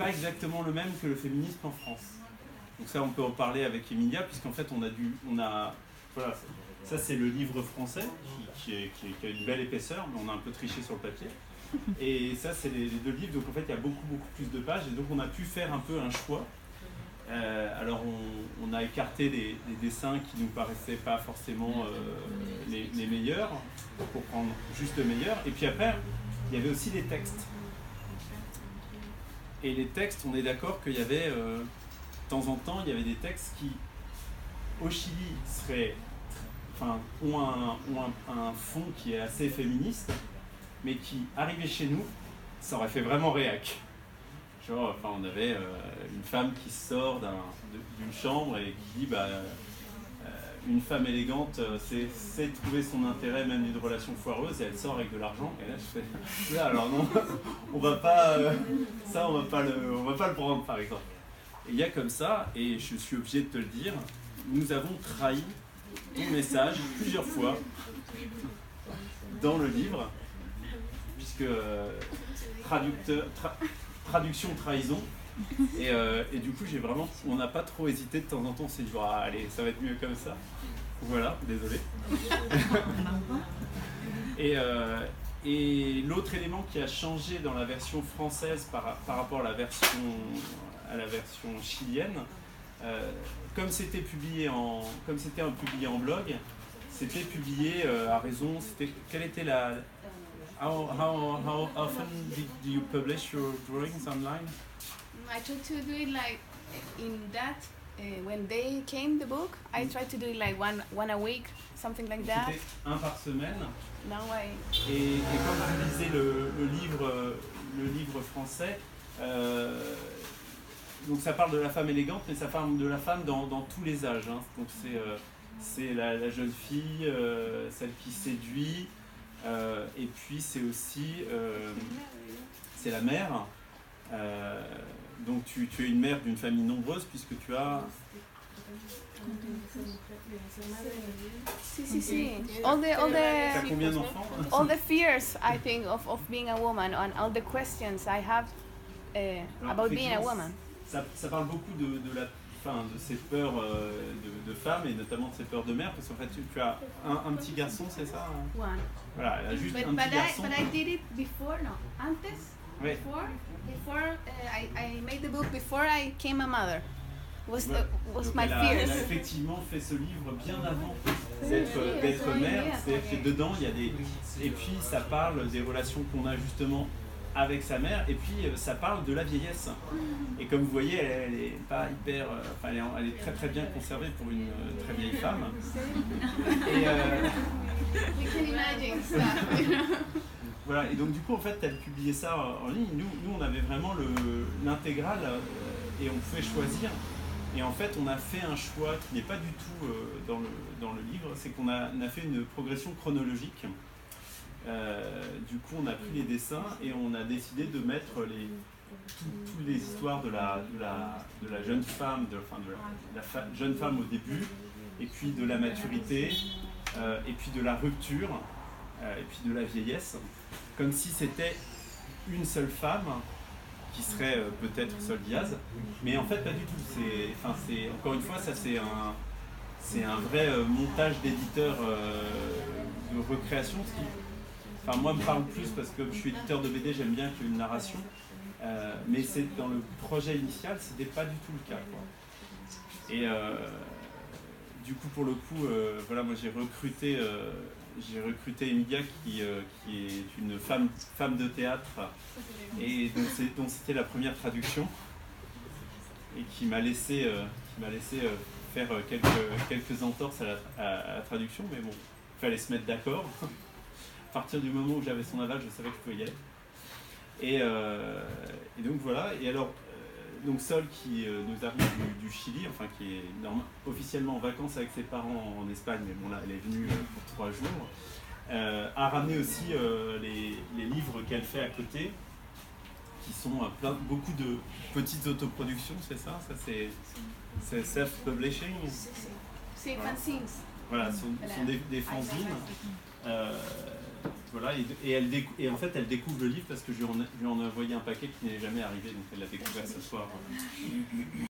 pas exactement le même que le féminisme en France. Donc ça, on peut en parler avec Emilia, puisqu'en fait, voilà, ça c'est le livre français, qui a une belle épaisseur, mais on a un peu triché sur le papier. Et ça, c'est les deux livres, donc en fait, il y a beaucoup plus de pages, et donc on a pu faire un peu un choix. Alors on a écarté les dessins qui nous paraissaient pas forcément les meilleurs, pour prendre juste le meilleur, et puis après, il y avait aussi les textes. Et les textes, on est d'accord qu'il y avait, de temps en temps, il y avait des textes qui, au Chili, ont un fond qui est assez féministe, mais qui, arrivé chez nous, ça aurait fait vraiment réac. Genre, on avait une femme qui sort d'une chambre et qui dit une femme élégante sait trouver son intérêt même d'une relation foireuse, et elle sort avec de l'argent. Et là je fais alors non, on va pas le prendre par exemple. Et il y a comme ça, et je suis obligé de te le dire, nous avons trahi ton message plusieurs fois dans le livre, puisque traduction trahison. Et du coup, on n'a pas trop hésité de temps en temps, on s'est dit allez, ça va être mieux comme ça. Voilà, désolé. Et l'autre élément qui a changé dans la version française par rapport à la version chilienne, comme c'était publié en blog, c'était publié à raison. Quelle était la How often do you publish your drawings online? I try to do it like in that when they came the book. I try to do it like one a week, something like that. C'était un par semaine. Now Et quand vous lisez le livre français, donc ça parle de la femme élégante, mais ça parle de la femme dans tous les âges. Hein. Donc c'est la jeune fille, celle qui séduit. Et puis c'est aussi c'est la mère. Donc tu es une mère d'une famille nombreuse puisque tu as. Si. T'as combien d'enfants? All the fears I think of being a woman and all the questions I have about being a woman. Ça parle beaucoup de ces peurs de femmes, et notamment de ces peurs de mère, parce qu'en fait tu as un petit garçon, c'est ça? One. Voilà, elle a juste un petit garçon. But I did it before, no, antes. Oui. Before I made the book before I became a mother. Was my fears. Elle fears. a effectivement fait ce livre bien avant d'être mère, c'est-à-dire que dedans il y a et puis ça parle des relations qu'on a justement avec sa mère, et puis ça parle de la vieillesse. Et comme vous voyez, elle est pas hyper, elle est très très bien conservée pour une très vieille femme. Et We can imagine stuff. voilà, et donc du coup en fait elle publiait ça en ligne. Nous on avait vraiment l'intégrale et on pouvait choisir. Et en fait on a fait un choix qui n'est pas du tout dans le livre, c'est qu'on a fait une progression chronologique. Du coup on a pris les dessins et on a décidé de mettre toutes les histoires de la jeune femme, de la jeune femme au début, et puis de la maturité, et puis de la rupture, et puis de la vieillesse, comme si c'était une seule femme qui serait peut-être Sol Diaz, mais en fait pas du tout. C'est encore une fois, ça c'est un vrai montage d'éditeur de recréation, ce qui, moi me parle plus parce que je suis éditeur de BD, j'aime bien qu'il y ait une narration, mais c'est dans le projet initial, c'était pas du tout le cas, quoi. Et du coup pour le coup, voilà, moi j'ai recruté Emilia qui est une femme de théâtre, et dont c'était la première traduction, et qui m'a laissé faire quelques entorses à la traduction, mais bon, il fallait se mettre d'accord. À partir du moment où j'avais son aval, je savais que je pouvais y aller. Et donc voilà, et alors donc Sol qui nous arrive du Chili, enfin qui est officiellement en vacances avec ses parents en Espagne, mais bon là elle est venue pour 3 jours, a ramené aussi les livres qu'elle fait à côté, qui sont beaucoup de petites autoproductions, c'est ça? Ça c'est self-publishing? C'est fanzines. Voilà, ce sont des fanzines. voilà, et en fait, elle découvre le livre parce que je lui en ai envoyé un paquet qui n'est jamais arrivé, donc elle l'a découvert ce soir.